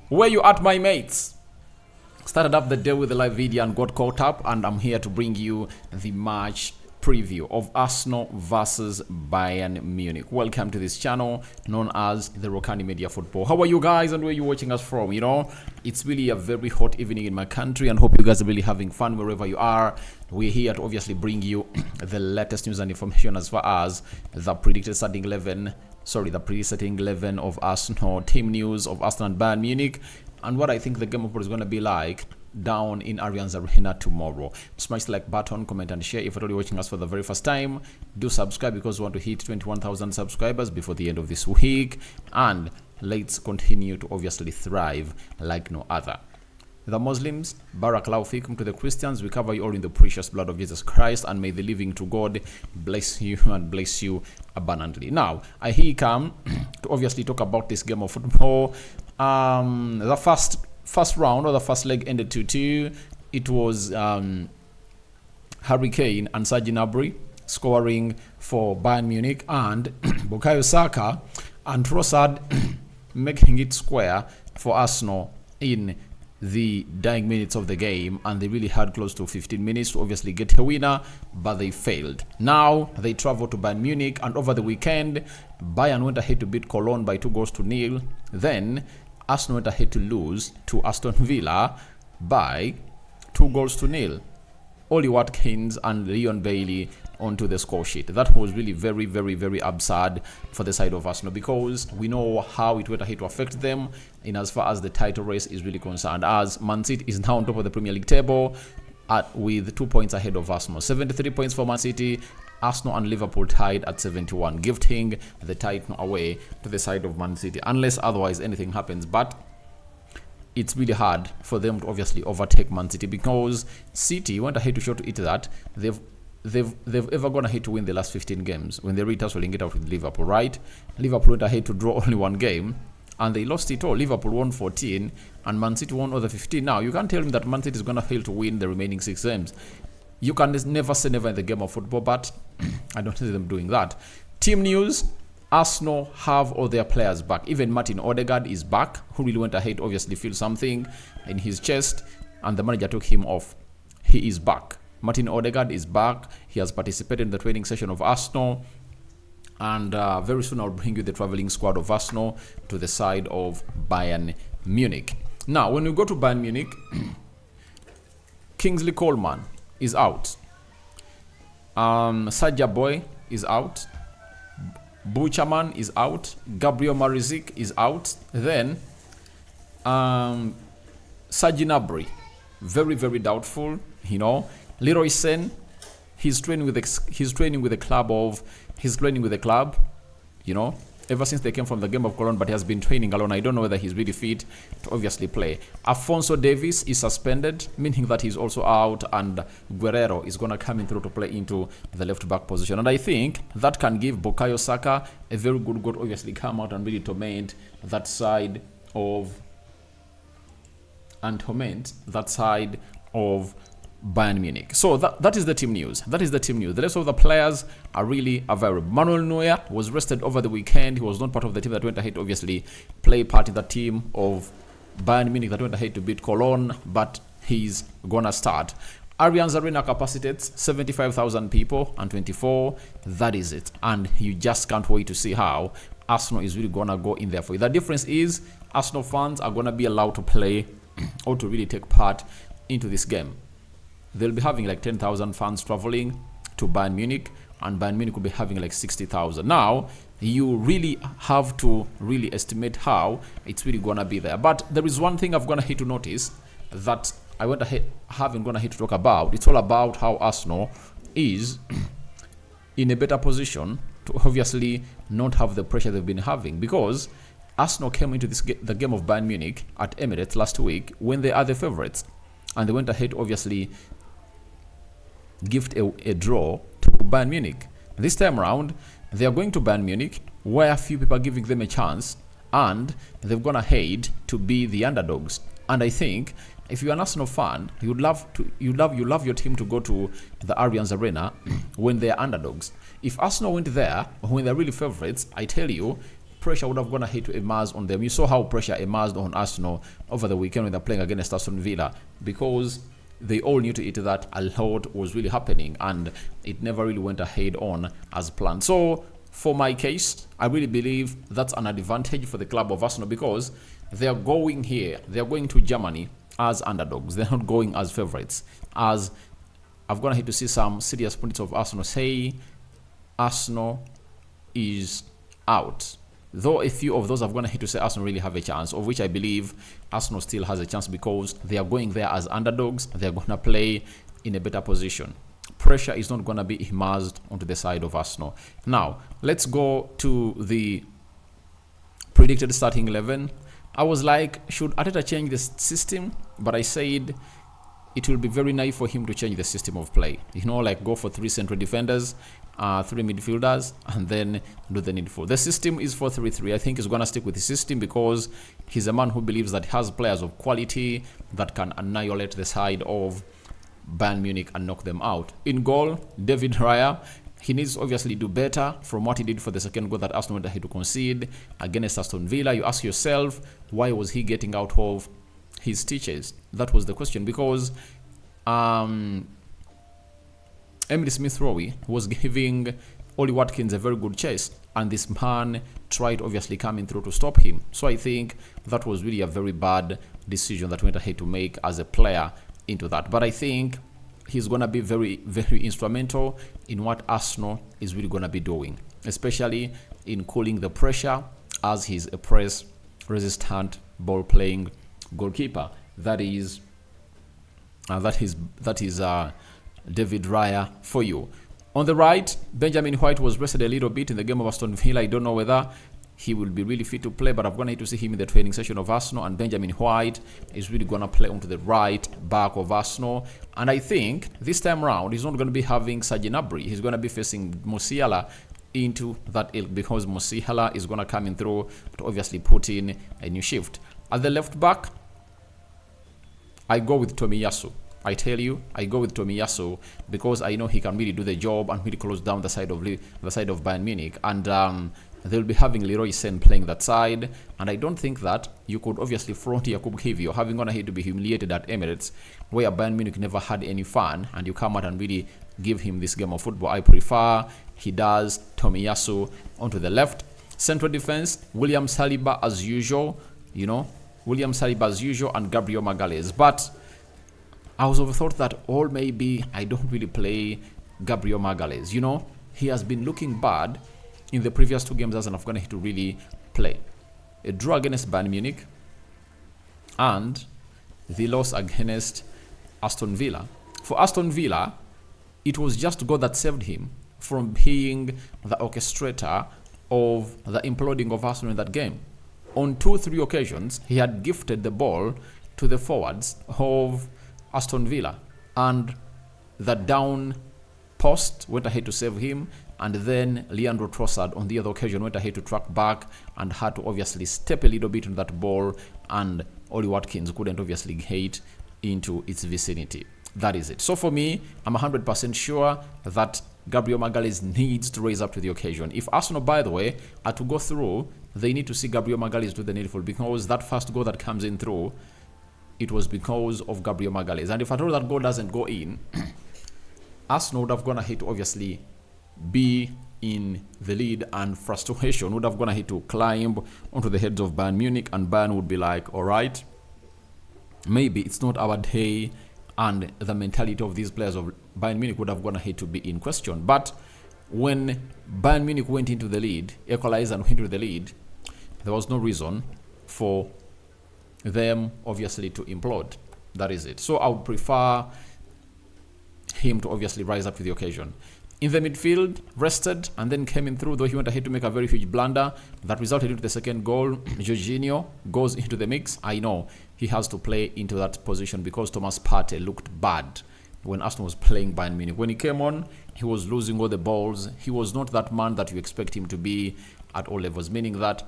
Where you at, my mates? Started up the day with a live video and got caught up, and I'm here to bring you the match preview of Arsenal versus Bayern Munich. Welcome to this channel known as the Rokani Media Football. How are you guys and where are you watching us from? You know, it's really a very hot evening in my country and hope you guys are really having fun wherever you are. We're here to obviously bring you the latest news and information as far as the predicted starting 11 of Arsenal, team news of Arsenal and Bayern Munich, and what I think the game of football is going to be like down in Allianz Arena tomorrow. Smash the like button, comment and share. If you're already watching us for the very first time, do subscribe because we want to hit 21,000 subscribers before the end of this week, and let's continue to obviously thrive like no other. The Muslims, Barakallahu Fikum. To the Christians, we cover you all in the precious blood of Jesus Christ, and may the living to God bless you and bless you abundantly. Now, I here come to obviously talk about this game of football. The first round or the first leg ended 2-2. It was Harry Kane and Serge Gnabry scoring for Bayern Munich, and Bukayo Saka and Trossard making it square for Arsenal in the dying minutes of the game, and they really had close to 15 minutes to obviously get a winner, but they failed. Now they travel to Bayern Munich, and over the weekend Bayern went ahead to beat Cologne by 2-0. Then Arsenal went ahead to lose to Aston Villa by 2-0. Oli Watkins and Leon Bailey onto the score sheet. That was really very, very, very absurd for the side of Arsenal, because we know how it went ahead to affect them in as far as the title race is really concerned, as Man City is now on top of the Premier League table with 2 points ahead of Arsenal. 73 points for Man City. Arsenal and Liverpool tied at 71, gifting the title away to the side of Man City, unless otherwise anything happens. But it's really hard for them to obviously overtake Man City, because City went ahead to show to it that they've ever gone ahead to win the last 15 games when they retussling it out with Liverpool, right? Liverpool went ahead to draw only one game and they lost it all. Liverpool won 14 and Man City won other 15. Now you can't tell me that Man City is going to fail to win the remaining 6 games. You can never say never in the game of football, but I don't see them doing that. Team news: Arsenal have all their players back. Even Martin Odegaard is back, who really went ahead to obviously feel something in his chest, and the manager took him off. He is back. Martin Odegaard is back. He has participated in the training session of Arsenal, and very soon I'll bring you the traveling squad of Arsenal to the side of Bayern Munich. Now, when we go to Bayern Munich, Kingsley Coleman is out. Sadia Boy is out. Buchaman is out. Gabriel Marizic is out. Then Serge Gnabry, very, very doubtful. You know, Leroy Sen, he's training with the club. You know, ever since they came from the game of Cologne, but he has been training alone. I don't know whether he's really fit to obviously play. Alphonso Davies is suspended, meaning that he's also out, and Guerrero is going to come in through to play into the left back position. And I think that can give Bukayo Saka a very good goal, obviously come out and really torment that side of Bayern Munich. So that is the team news. The rest of the players are really available. Manuel Neuer was rested over the weekend. He was not part of the team that went ahead to obviously play part in the team of Bayern Munich that went ahead to beat Cologne, but he's gonna start. Allianz Arena capacitates 75,000 people and 24. That is it. And you just can't wait to see how Arsenal is really gonna go in there for it. The difference is Arsenal fans are gonna be allowed to play or to really take part into this game. They'll be having like 10,000 fans traveling to Bayern Munich, and Bayern Munich will be having like 60,000. Now, you really have to really estimate how it's really gonna be there. But there is one thing I've gonna hate to notice that haven't gonna hate to talk about. It's all about how Arsenal is in a better position to obviously not have the pressure they've been having, because Arsenal came into the game of Bayern Munich at Emirates last week when they are the favorites, and they went ahead to obviously gift a draw to Bayern Munich. This time around, they are going to Bayern Munich, where a few people are giving them a chance, and they've gone ahead to be the underdogs. And I think if you're an Arsenal fan, you love your team to go to the Allianz Arena when they're underdogs. If Arsenal went there when they're really favorites, I tell you, pressure would have gone ahead to emerge on them. You saw how pressure emerged on Arsenal over the weekend when they're playing against Aston Villa, because they all knew to it that a lot was really happening and it never really went ahead on as planned. So for my case, I really believe that's an advantage for the club of Arsenal, because they are going here, they are going to Germany as underdogs. They're not going as favorites. As I've gone ahead to see some serious pundits of Arsenal say Arsenal is out. Though a few of those have gone ahead to say Arsenal really have a chance, of which I believe Arsenal still has a chance, because they are going there as underdogs. They're going to play in a better position. Pressure is not going to be immersed onto the side of Arsenal. Now, let's go to the predicted starting 11. I was like, should Arteta change the system? But I said it will be very naive for him to change the system of play. You know, like go for 3 central defenders, 3 midfielders, and then do the needful. The system is 4-3-3. I think he's going to stick with the system because he's a man who believes that he has players of quality that can annihilate the side of Bayern Munich and knock them out. In goal, David Raya. He needs to obviously do better from what he did for the second goal that Arsenal went ahead to concede against Aston Villa. You ask yourself, why was he getting out of his stitches? That was the question, because Emily Smith-Rowe was giving Oli Watkins a very good chase, and this man tried obviously coming through to stop him. So I think that was really a very bad decision that went ahead to make as a player into that. But I think he's going to be very, very instrumental in what Arsenal is really going to be doing, especially in cooling the pressure, as he's a press-resistant ball-playing goalkeeper. That is David Raya for you. On the right, Benjamin White was rested a little bit in the game of Aston Villa. I don't know whether he will be really fit to play, but I've gone ahead to see him in the training session of Arsenal, and Benjamin White is really going to play onto the right back of Arsenal. And I think this time around, he's not going to be having Serge Gnabry. He's going to be facing Musiala into that ilk, because Musiala is going to come in through to obviously put in a new shift. At the left back, I go with Tomiyasu. I tell you, I go with Tomiyasu because I know he can really do the job and really close down the side of Bayern Munich. And they'll be having Leroy Sen playing that side. And I don't think that you could obviously front Jakub Kiwior, having gone ahead to be humiliated at Emirates, where Bayern Munich never had any fun, and you come out and really give him this game of football. I prefer he does Tomiyasu onto the left. Central defense, William Saliba as usual, William Saliba as usual, and Gabriel Magalhaes. But I was overthought that maybe I don't really play Gabriel Magalhaes. He has been looking bad in the previous 2 games as an Afghan to really play. A draw against Bayern Munich and the loss against Aston Villa. For Aston Villa, it was just God that saved him from being the orchestrator of the imploding of Arsenal in that game. On 2-3 occasions, he had gifted the ball to the forwards of Aston Villa, and the down post went ahead to save him, and then Leandro Trossard on the other occasion went ahead to track back and had to obviously step a little bit on that ball, and Oli Watkins couldn't obviously get into its vicinity. That is it. So for me, I'm 100% sure that Gabriel Magalhaes needs to raise up to the occasion. If Arsenal, by the way, are to go through, they need to see Gabriel Magalhaes do the needful, because that first goal that comes in through, it was because of Gabriel Magalhaes. And if at all that goal doesn't go in, Arsenal would have gone ahead to obviously be in the lead, and frustration would have gone ahead to climb onto the heads of Bayern Munich, and Bayern would be like, all right, maybe it's not our day, and the mentality of these players of Bayern Munich would have gone ahead to be in question. But when Bayern Munich went into the lead, equalized and went into the lead, there was no reason for them obviously to implode. That is it. So I would prefer him to obviously rise up to the occasion. In the midfield, rested and then came in through, though he went ahead to make a very huge blunder that resulted into the second goal. Jorginho goes into the mix. I know he has to play into that position because Thomas Partey looked bad when Arsenal was playing Bayern Munich. When he came on, he was losing all the balls. He was not that man that you expect him to be at all levels, meaning that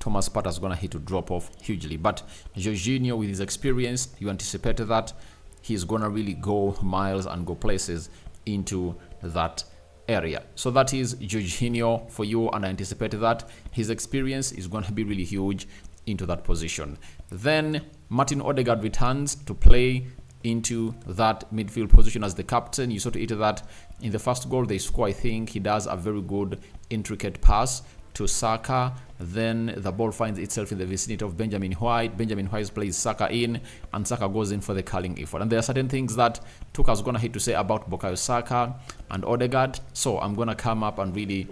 Thomas Partey is going to hit to drop off hugely. But Jorginho, with his experience, you anticipated that he's going to really go miles and go places into that area. So that is Jorginho for you, and I anticipated that his experience is going to be really huge into that position. Then Martin Odegaard returns to play into that midfield position as the captain. You saw to it that in the first goal they score, I think he does a very good intricate pass to Saka. Then the ball finds itself in the vicinity of Benjamin White. Benjamin White plays Saka in, and Saka goes in for the curling effort. And there are certain things that Tuka's gonna hate to say about Bukayo Saka and Odegaard, so I'm gonna come up and really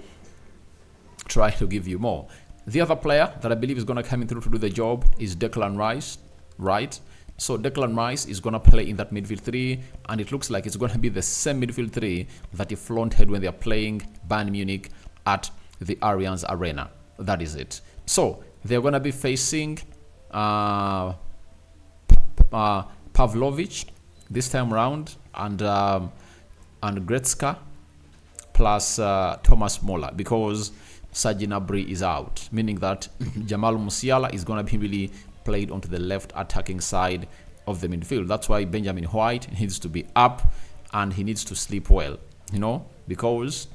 try to give you more. The other player that I believe is gonna come in through to do the job is Declan Rice, right? So Declan Rice is going to play in that midfield 3, and it looks like it's going to be the same midfield 3 that he flaunted when they are playing Bayern Munich at the Allianz Arena. That is it. So they're going to be facing Pavlovic this time round, and Gretzka plus Thomas Muller, because Serge Gnabry is out, meaning that Jamal Musiala is going to be really played onto the left attacking side of the midfield. That's why Benjamin White needs to be up and he needs to sleep well, you know, because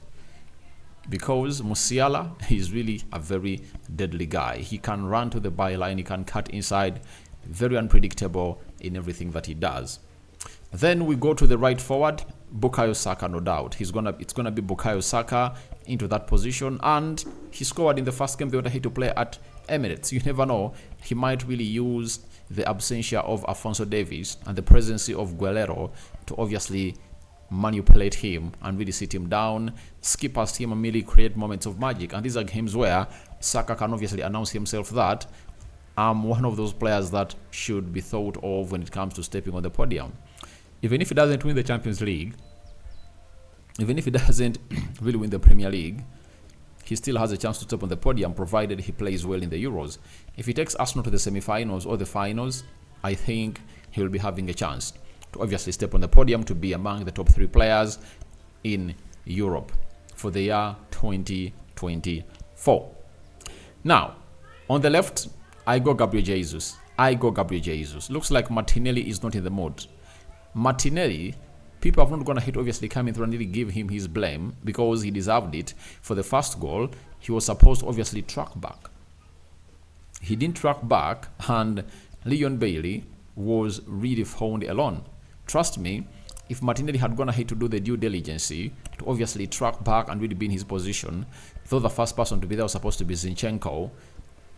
Musiala is really a very deadly guy. He can run to the byline, he can cut inside, very unpredictable in everything that he does. Then we go to the right forward, Bukayo Saka, no doubt. It's gonna be Bukayo Saka into that position, and he scored in the first game they were here to play at Emirates. You never know, he might really use the absentia of Alphonso Davies and the presence of Guerrero to obviously manipulate him and really sit him down, skip past him, and really create moments of magic. And these are games where Saka can obviously announce himself that I'm one of those players that should be thought of when it comes to stepping on the podium. Even if he doesn't win the Champions League, even if he doesn't really win the Premier League, he still has a chance to step on the podium, provided he plays well in the Euros. If he takes Arsenal to the semi-finals or the finals, I think he will be having a chance to obviously step on the podium to be among the top 3 players in Europe for the year 2024. Now, on the left, I go Gabriel Jesus. Looks like Martinelli is not in the mood. Martinelli, people have not gonna hit obviously coming through and really give him his blame, because he deserved it. For the first goal, he was supposed to obviously track back. He didn't track back, and Leon Bailey was really found alone. Trust me, if Martinelli had gone ahead to do the due diligence to obviously track back and really be in his position, though the first person to be there was supposed to be Zinchenko,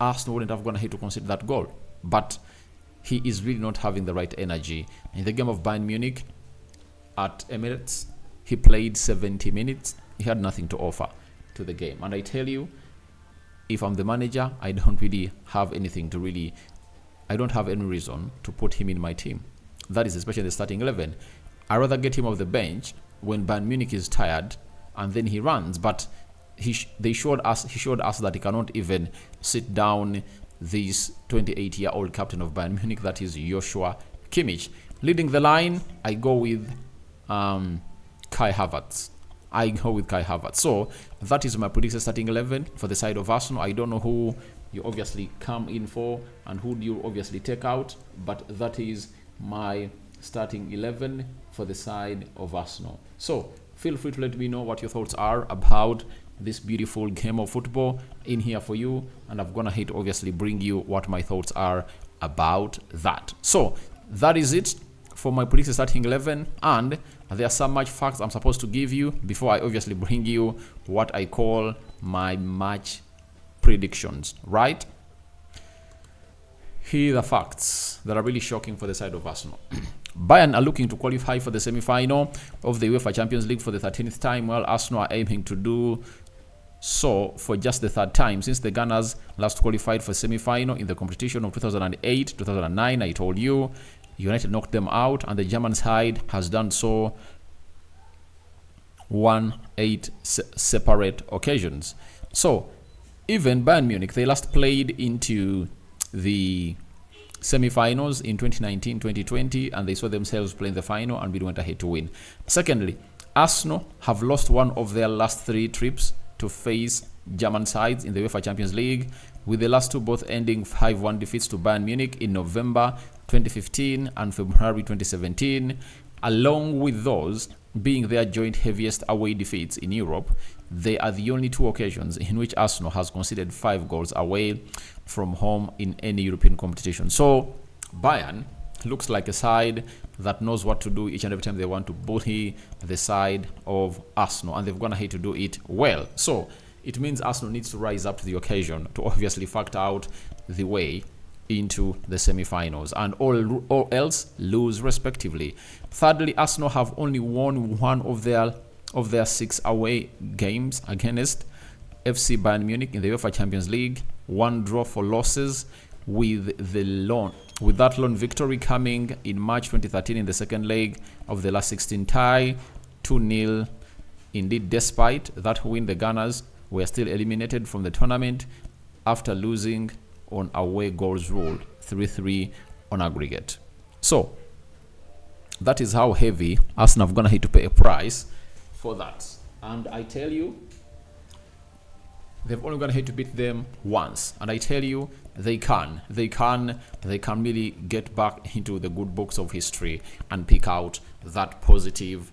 Arsenal wouldn't have gone ahead to concede that goal. But he is really not having the right energy. In the game of Bayern Munich at Emirates, he played 70 minutes. He had nothing to offer to the game. And I tell you, if I'm the manager, I don't really have anything to really... I don't have any reason to put him in my team. That is especially the starting 11. I'd rather get him off the bench when Bayern Munich is tired and then he runs. But he showed us that he cannot even sit down this 28-year-old captain of Bayern Munich, that is Joshua Kimmich. Leading the line, I go with Kai Havertz. So that is my predicted starting 11 for the side of Arsenal. I don't know who you obviously come in for and who do you obviously take out, but that is my starting 11 for the side of Arsenal. So feel free to let me know what your thoughts are about this beautiful game of football in here for you, and I'm gonna hit obviously bring you what my thoughts are about that. So that is it for my predicted starting 11, and there are some match facts I'm supposed to give you before I obviously bring you what I call my match predictions, right? Here are the facts that are really shocking for the side of Arsenal. Bayern are looking to qualify for the semi-final of the UEFA Champions League for the 13th time, while Arsenal are aiming to do so for just the 3rd time since the Gunners last qualified for semi-final in the competition of 2008, 2009. I told you, United knocked them out, and the German side has done so 8 separate occasions. So even Bayern Munich, they last played into the semi-finals in 2019, 2020, and they saw themselves playing the final and we went ahead to win. Secondly, Arsenal have lost one of their last 3 trips to face German sides in the UEFA Champions League, with the last 2 both ending 5-1 defeats to Bayern Munich in November 2015 and February 2017. Along with those being their joint heaviest away defeats in Europe, they are the only 2 occasions in which Arsenal has conceded 5 goals away from home in any European competition. So Bayern looks like a side that knows what to do each and every time they want to bully the side of Arsenal, and they've gone ahead to do it well. So it means Arsenal needs to rise up to the occasion to obviously factor out the way into the semi-finals, and all else lose respectively. Thirdly, Arsenal have only won 1 of their 6 away games against FC Bayern Munich in the UEFA Champions League. 1 draw for losses, with that lone victory coming in March 2013 in the second leg of the last 16 tie, 2-0. Indeed, despite that win, the Gunners were still eliminated from the tournament after losing on away goals rule, 3-3 on aggregate. So that is how heavy Arsenal have gonna have to pay a price for that. And I tell you, they've only gonna have to beat them once, and I tell you, they can really get back into the good books of history and pick out that positive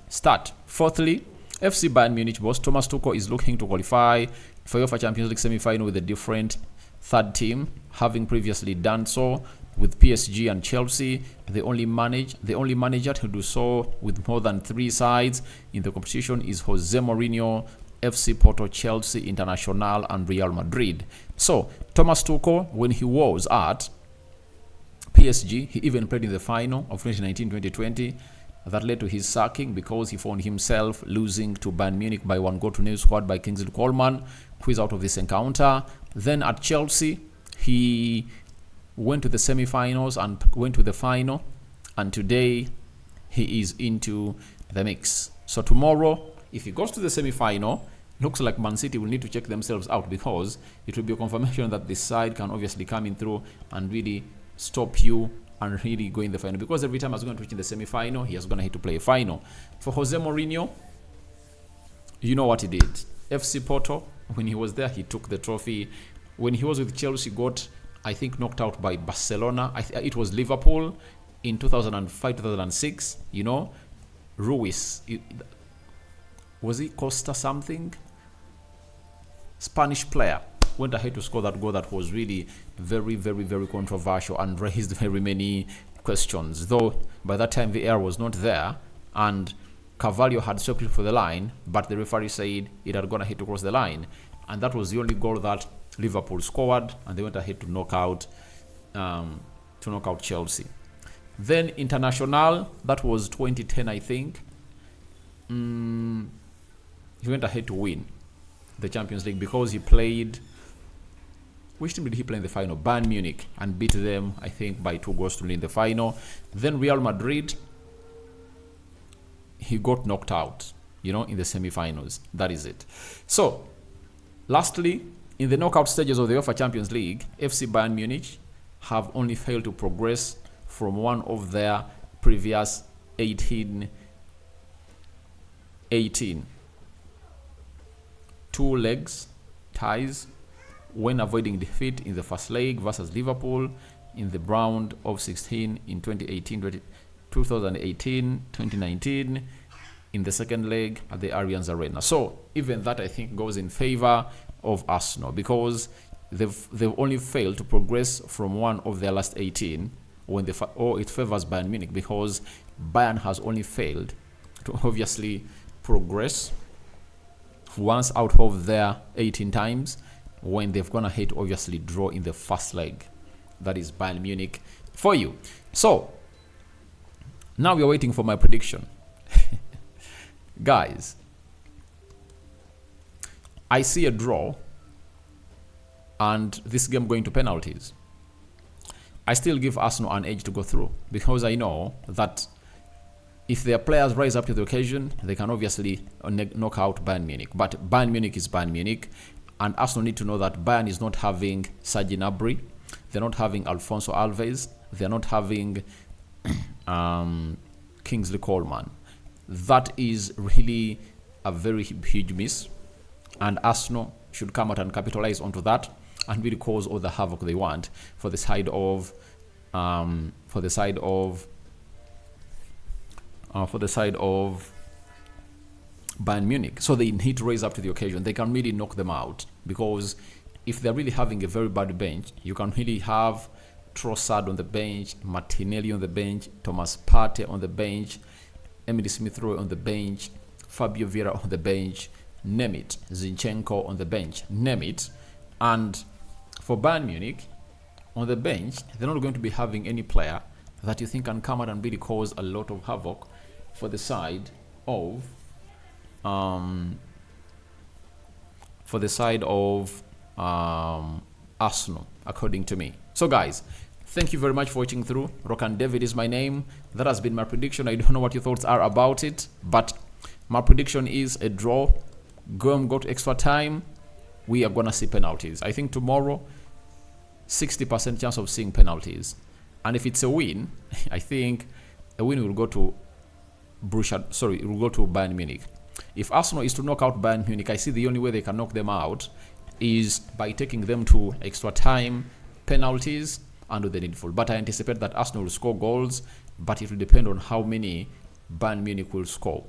start. Fourthly, FC Bayern Munich boss Thomas Tuchel is looking to qualify for UEFA Champions League semi-final with a different third team, having previously done so with PSG and Chelsea. The only manager to do so with more than 3 sides in the competition is Jose Mourinho, FC Porto, Chelsea, Internacional, and Real Madrid. So Thomas Tuchel, when he was at PSG, he even played in the final of 2019-2020. That led to his sacking because he found himself losing to Bayern Munich by 1-0 scored by Kingsley Coleman, who is out of this encounter. Then at Chelsea, he went to the semi-finals and went to the final, and today he is into the mix. So tomorrow, if he goes to the semi-final, looks like Man City will need to check themselves out, because it will be a confirmation that this side can obviously come in through and really stop you and really go in the final, because every time he's going to reach in the semi-final, he is going to have to play a final. For Jose Mourinho, you know what he did. FC Porto, when he was there, he took the trophy. When he was with Chelsea, got, I think, knocked out by Barcelona. It was Liverpool in 2005, 2006. You know, Ruiz. Was he Costa something? Spanish player went ahead to score that goal that was really very, very, very controversial and raised very many questions. Though by that time the air was not there and Carvalho had swept it for the line, but the referee said it had gone ahead to cross the line, and that was the only goal that Liverpool scored, and they went ahead to knock out Chelsea. Then Internacional, that was 2010, I think. He went ahead to win the Champions League because he played. Which team did he play in the final? Bayern Munich, and beat them, I think, by 2-0 in the final. Then Real Madrid, he got knocked out, in the semi-finals. That is it. So, lastly, in the knockout stages of the UEFA Champions League, FC Bayern Munich have only failed to progress from one of their previous 18 two-legs ties, when avoiding defeat in the first leg versus Liverpool in the round of 16 in 2018, 2019, in the second leg at the Allianz Arena. So even that, I think, goes in favor of Arsenal, because they've only failed to progress from one of their last 18, or it favors Bayern Munich, because Bayern has only failed to obviously progress once out of their 18 times, when they've gone ahead to obviously draw in the first leg. That is Bayern Munich for you. So now we're waiting for my prediction. Guys, I see a draw and this game going to penalties. I still give Arsenal an edge to go through, because I know that if their players rise up to the occasion, they can obviously knock out Bayern Munich. But Bayern Munich is Bayern Munich, and Arsenal need to know that Bayern is not having Serge Gnabry, they're not having Alphonso Alves, they're not having Kingsley Coleman. That is really a very huge miss, and Arsenal should come out and capitalize onto that and really cause all the havoc they want for the side of for the side of Bayern Munich. So they need to raise up to the occasion. They can really knock them out, because if they're really having a very bad bench, you can really have Trossard on the bench, Martinelli on the bench, Thomas Partey on the bench, Emily Smith-Rowe on the bench, Fabio Vieira on the bench, name it, Zinchenko on the bench, name it. And for Bayern Munich, on the bench, they're not going to be having any player that you think can come out and really cause a lot of havoc for the side of Arsenal, according to me. So guys, thank you very much for watching through. Rokani David is my name. That has been my prediction. I don't know what your thoughts are about it, but my prediction is a draw. Go to extra time. We are gonna see penalties. I think tomorrow 60% chance of seeing penalties, and if it's a win, I think a win will go to it will go to Bayern Munich. If Arsenal is to knock out Bayern Munich, I see the only way they can knock them out is by taking them to extra time, penalties, and do the needful. But I anticipate that Arsenal will score goals, but it will depend on how many Bayern Munich will score.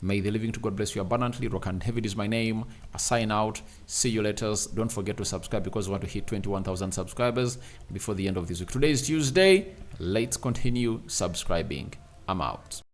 May the living to God bless you abundantly. Rokani David is my name. I sign out. See you later. Don't forget to subscribe, because we want to hit 21,000 subscribers before the end of this week. Today is Tuesday. Let's continue subscribing. I'm out.